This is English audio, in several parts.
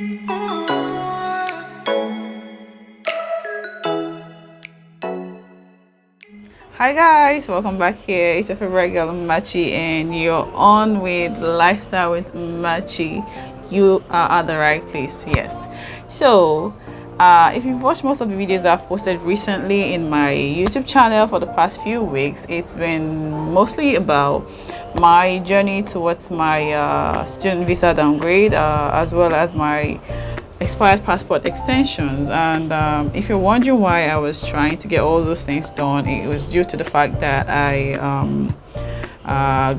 Hi guys, welcome back here. It's your favorite girl Machi, and you're on with Lifestyle with Machi. You are at the right place. Yes. So if you've watched most of the videos I've posted recently in my YouTube channel for the past few weeks, it's been mostly about my journey towards my student visa downgrade, as well as my expired passport extensions. And if you're wondering why I was trying to get all those things done, it was due to the fact that I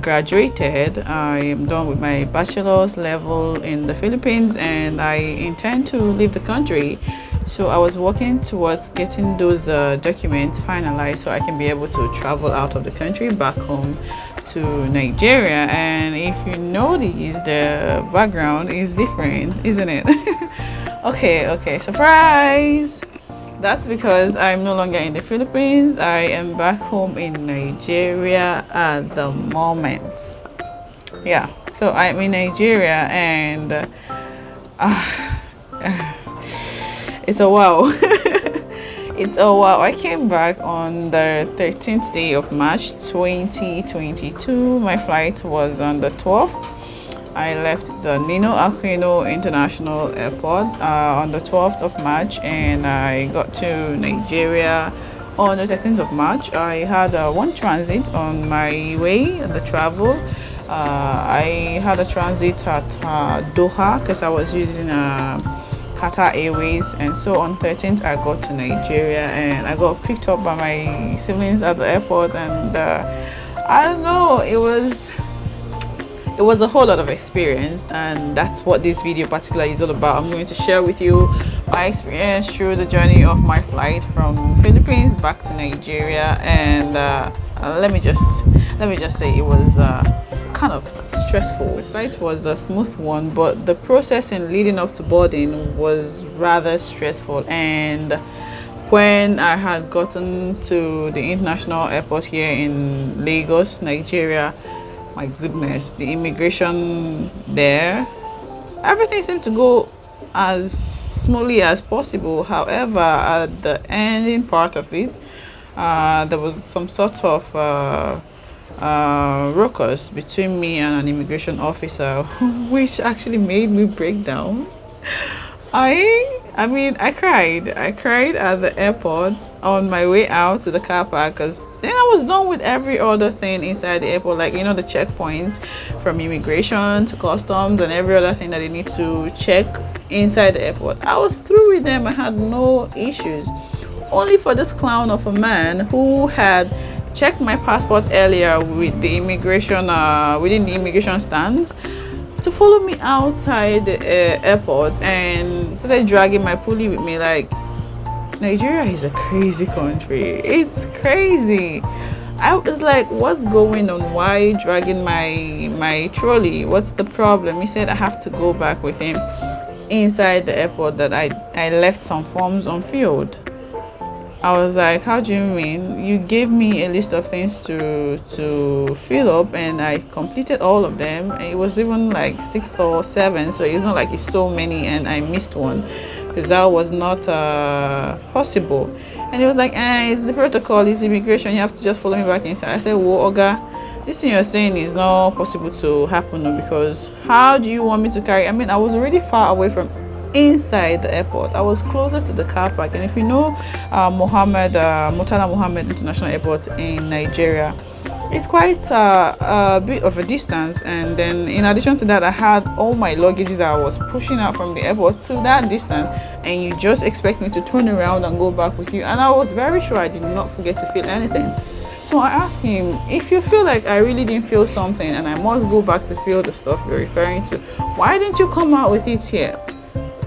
graduated. I am done with my bachelor's level in the Philippines, and I intend to leave the country. So I was working towards getting those documents finalized so I can be able to travel out of the country back home to Nigeria. And if you notice, the background is different, isn't it? Okay, surprise! That's because I'm no longer in the Philippines. I am back home in Nigeria at the moment. Yeah, so I'm in Nigeria, and it's a wow. It's a wow. I came back on the 13th day of March 2022. My flight was on the 12th. I left the Nino Aquino International Airport on the 12th of March, and I got to Nigeria on the 13th of March. I had one transit on my way, the travel. I had a transit at Doha because I was using Qatar Airways, and so on 13th I got to Nigeria, and I got picked up by my siblings at the airport, and I don't know, it was a whole lot of experience, and that's what this video particularly is all about. I'm going to share with you my experience through the journey of my flight from Philippines back to Nigeria, and let me just say it was kind of stressful. The flight was a smooth one, but the process in leading up to boarding was rather stressful. And when I had gotten to the international airport here in Lagos, Nigeria, my goodness, the immigration there, everything seemed to go as smoothly as possible. However, at the ending part of it, there was some sort of ruckus between me and an immigration officer, which actually made me break down. I mean, I cried at the airport on my way out to the car park, because then I was done with every other thing inside the airport, like, you know, the checkpoints from immigration to customs and every other thing that they need to check inside the airport. I was through with them. I had no issues, only for this clown of a man who had checked my passport earlier with the immigration within the immigration stands to follow me outside the airport and started dragging my pulley with me. Like, Nigeria is a crazy country. It's crazy. I was like, what's going on? Why dragging my trolley? What's the problem? He said I have to go back with him inside the airport, that I left some forms unfilled. I was like, how do you mean? You gave me a list of things to fill up, and I completed all of them. It was even like 6 or 7, so it's not like it's so many and I missed one, because that was not possible. And he was like, it's the protocol, it's immigration, you have to just follow me back inside. I said, well, Oga, this thing you're saying is not possible to happen, no, because how do you want me to carry? I mean, I was already far away from inside the airport. I was closer to the car park. And if you know Murtala Mohammed International Airport in Nigeria, it's quite a bit of a distance. And then in addition to that, I had all my luggages I was pushing out from the airport to that distance, and you just expect me to turn around and go back with you. And I was very sure I did not forget to feel anything. So I asked him, if you feel like I really didn't feel something and I must go back to feel the stuff you're referring to, why didn't you come out with it here?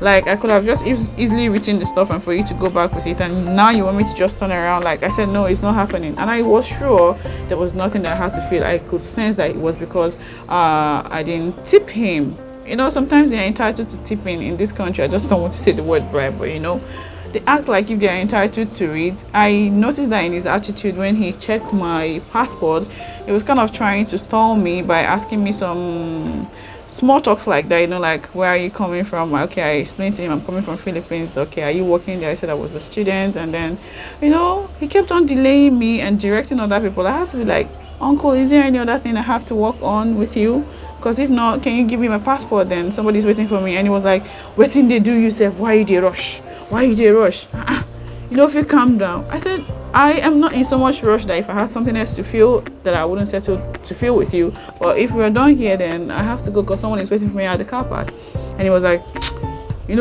Like, I could have just easily written the stuff and for you to go back with it, and now you want me to just turn around. Like, I said, no, it's not happening. And I was sure there was nothing that I had to feel. I could sense that it was because I didn't tip him. You know, sometimes they're entitled to tipping in this country. I just don't want to say the word bribe, but you know, they act like if they're entitled to it. I noticed that in his attitude when he checked my passport. He was kind of trying to stall me by asking me some small talks like that, like, where are you coming from? Okay, I explained to him I'm coming from Philippines. Okay, are you working there? I said I was a student. And then, he kept on delaying me and directing other people. I had to be like, uncle, is there any other thing I have to work on with you? Because if not, can you give me my passport? Then somebody's waiting for me. And he was like, waiting they do yourself. Why you dey rush? Why you dey rush? If you calm down. I said, I am not in so much rush that if I had something else to feel, that I wouldn't settle to feel with you. But if we're done here, then I have to go because someone is waiting for me at the car park. And he was like,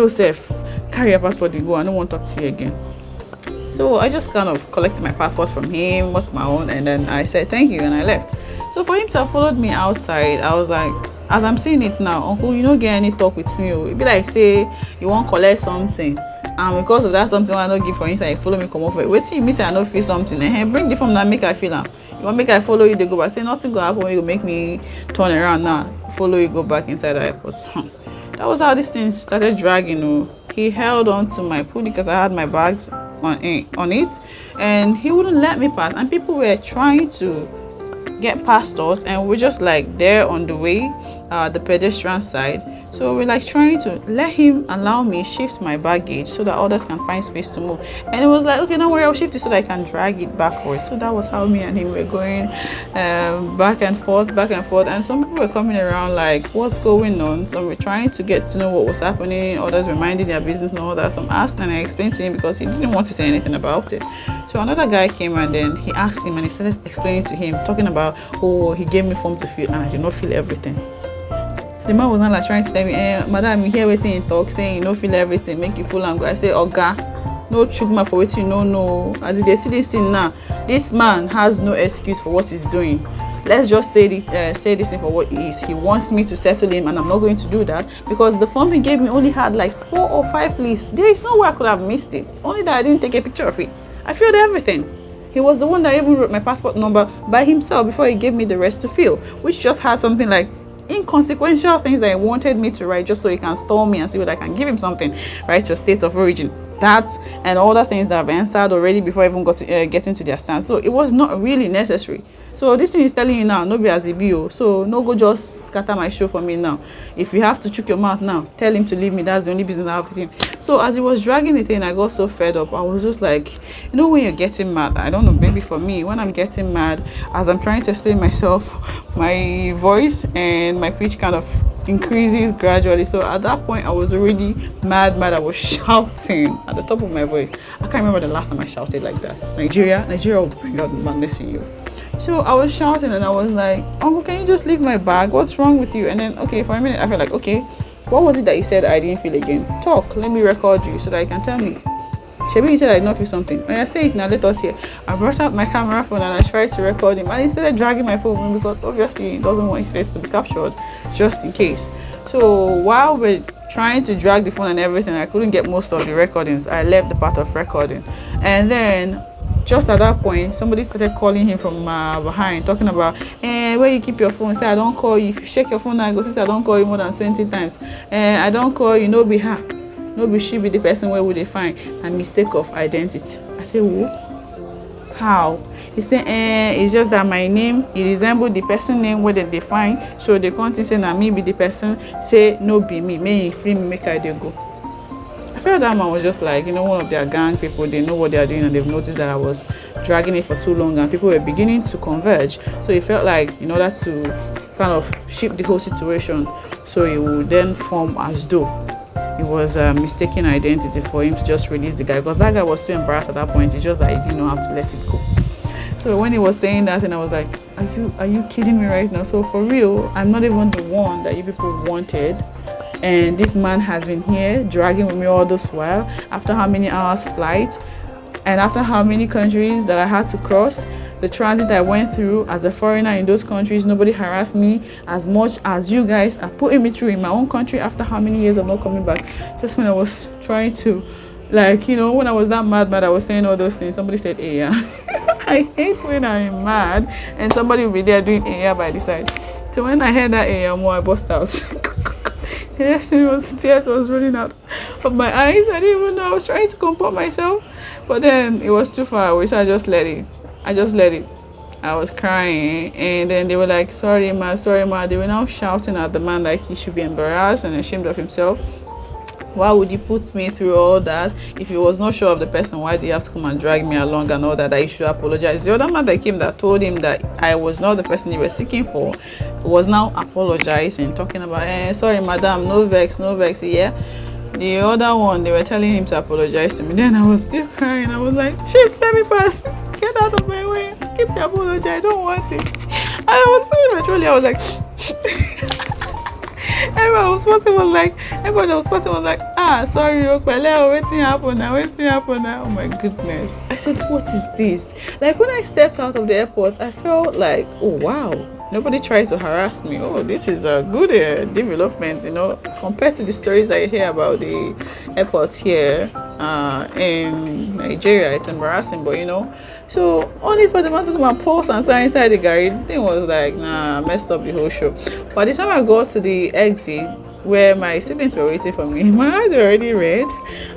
Seth, carry your passport and go. I don't want to talk to you again. So I just kind of collected my passport from him, what's my own, and then I said thank you and I left. So for him to have followed me outside, I was like, as I'm seeing it now, uncle, you don't get any talk with me. It'd be like, say you want to collect something, and because of that something I don't give for inside, you follow me come over. Wait till you miss, I don't feel something. Bring the form that make I feel am. You want make I follow you, they go back. Say nothing go happen. You make me turn around now, follow you, go back inside the airport. That was how this thing started dragging. He held on to my pony because I had my bags on it, and he wouldn't let me pass. And people were trying to get past us, and we're just like there on the way, the pedestrian side. So we're like trying to let him allow me shift my baggage so that others can find space to move. And it was like, okay, don't worry, I'll shift it so that I can drag it backwards. So that was how me and him were going back and forth. And some people were coming around like, what's going on? Some were trying to get to know what was happening. Others were minding their business and all that. Some asked, and I explained to him because he didn't want to say anything about it. So another guy came, and then he asked him, and he started explaining to him, talking about, he gave me form to fill, and I did not feel everything. The man was not like trying to tell me, madam, you hear waiting in talk, saying you don't feel everything, make you full and go. I say, Oga, no chukma for waiting, no. As they see this thing now, this man has no excuse for what he's doing. Let's just say this thing for what it is. He wants me to settle him, and I'm not going to do that because the form he gave me only had like 4 or 5 lists. There is no way I could have missed it. Only that I didn't take a picture of it. I filled everything. He was the one that even wrote my passport number by himself before he gave me the rest to fill, which just had something like inconsequential things that he wanted me to write just so he can stall me and see whether I can give him something, right? Your state of origin, that and all the things that I've answered already before I even got to getting to their stand. So it was not really necessary. So this thing is telling you now, no be as a bio. So no go just scatter my show for me now. If you have to chook your mouth now, tell him to leave me. That's the only business I have with him. So as he was dragging the thing, I got so fed up. I was just like, when you're getting mad, I don't know, maybe for me, when I'm getting mad, as I'm trying to explain myself, my voice and my pitch kind of increases gradually. So at that point, I was already mad. I was shouting at the top of my voice. I can't remember the last time I shouted like that. Nigeria will bring out the madness in you. So I was shouting, and I was like, uncle, can you just leave my bag? What's wrong with you? And then, okay, for a minute, I felt like, okay, what was it that you said I didn't feel again? Talk, let me record you so that you can tell me. Shebi, you said I did not feel something. I say it now, let us hear. I brought out my camera phone and I tried to record him, and he started dragging my phone because obviously he doesn't want his face to be captured, just in case. So while we're trying to drag the phone and everything, I couldn't get most of the recordings. I left the part of recording, and then just at that point, somebody started calling him from behind, talking about, where you keep your phone? Say, I don't call you. If you check your phone now, I go, since I don't call you more than 20 times. I don't call you, no be her. No be she be the person where would they find a mistake of identity. I say, who? How? He said, it's just that my name, it resembled the person name where they find. So they come to say, na me be the person. Say, no be me. May you free me, make I dey go. I felt that man was just like, one of their gang people. They know what they are doing, and they've noticed that I was dragging it for too long, and people were beginning to converge. So it felt like, in order to kind of shift the whole situation, so it would then form as though it was a mistaken identity for him to just release the guy, because that guy was too embarrassed at that point. It's just that he didn't know how to let it go. So when he was saying that, and I was like, are you kidding me right now? So for real, I'm not even the one that you people wanted. And this man has been here dragging with me all this while, after how many hours flight, and after how many countries that I had to cross. The transit I went through as a foreigner in those countries, nobody harassed me as much as you guys are putting me through in my own country after how many years of not coming back. Just when I was trying to, when I was that mad, I was saying all those things. Somebody said, hey, yeah. I hate when I'm mad and somebody will be there doing yeah by the side. So when I heard that yeah more, I burst out. The next thing was tears was running out of my eyes. I didn't even know. I was trying to comport myself, but then it was too far away, so I just let it. I was crying, and then they were like, sorry ma. They were now shouting at the man like he should be embarrassed and ashamed of himself. Why would you put me through all that? If he was not sure of the person, why do you have to come and drag me along and all that? That you should apologize. The other man that came that told him that I was not the person you were seeking for was now apologizing, talking about, sorry madam, no vex, no vex. Yeah. The other one, they were telling him to apologize to me. Then I was still crying. I was like, shit, let me pass. Get out of my way. Keep the apology. I don't want it. I was feeling my trolley. I was like, everybody I was passing was like, sorry, waiting happen now. Oh my goodness. I said, what is this? Like when I stepped out of the airport, I felt like, oh wow, nobody tries to harass me. Oh, this is a good development, compared to the stories I hear about the airports here in Nigeria. It's embarrassing, but so only for the man to come and pause and sign inside the garage, the thing was like, nah, messed up the whole show. By the time I got to the exit where my siblings were waiting for me, my eyes were already red.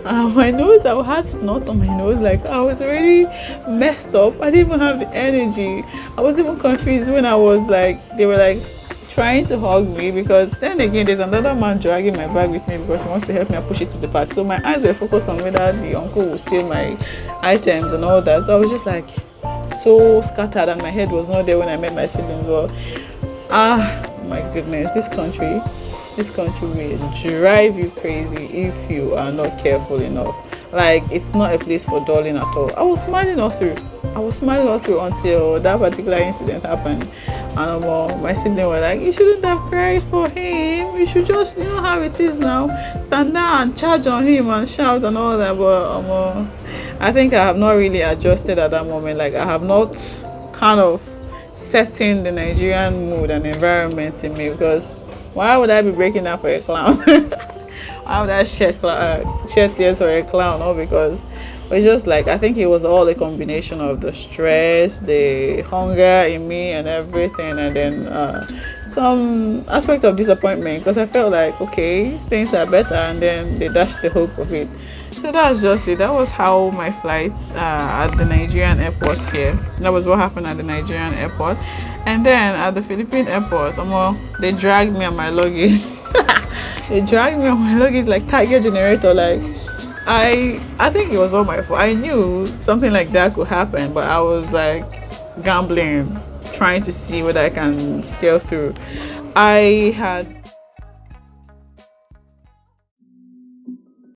My nose, I had snot on my nose, like I was already messed up. I didn't even have the energy. I was even confused when I was like, they were like trying to hug me, because then again there's another man dragging my bag with me because he wants to help me and push it to the back. So my eyes were focused on whether the uncle would steal my items and all that. So I was just like so scattered, and my head was not there when I met my siblings. Well, my goodness, this country will drive you crazy if you are not careful enough. Like, it's not a place for dulling at all. I was smiling all through until that particular incident happened. And my sibling were like, you shouldn't have cried for him. You should just, how it is now. Stand down and charge on him and shout and all that. But I think I have not really adjusted at that moment. Like, I have not kind of set in the Nigerian mood and environment in me, because why would I be breaking down for a clown? Why would I shed tears for a clown? Or because it's just like, I think it was all a combination of the stress, the hunger in me and everything, and then some aspect of disappointment, because I felt like, okay, things are better, and then they dashed the hope of it. So that's just it. That was how my flight at the Nigerian airport here. That was what happened at the Nigerian airport. And then at the Philippine airport, they dragged me on my luggage. They dragged me on my luggage like tiger generator. Like, I think it was all my fault. I knew something like that could happen, but I was like gambling, trying to see whether I can scale through. I had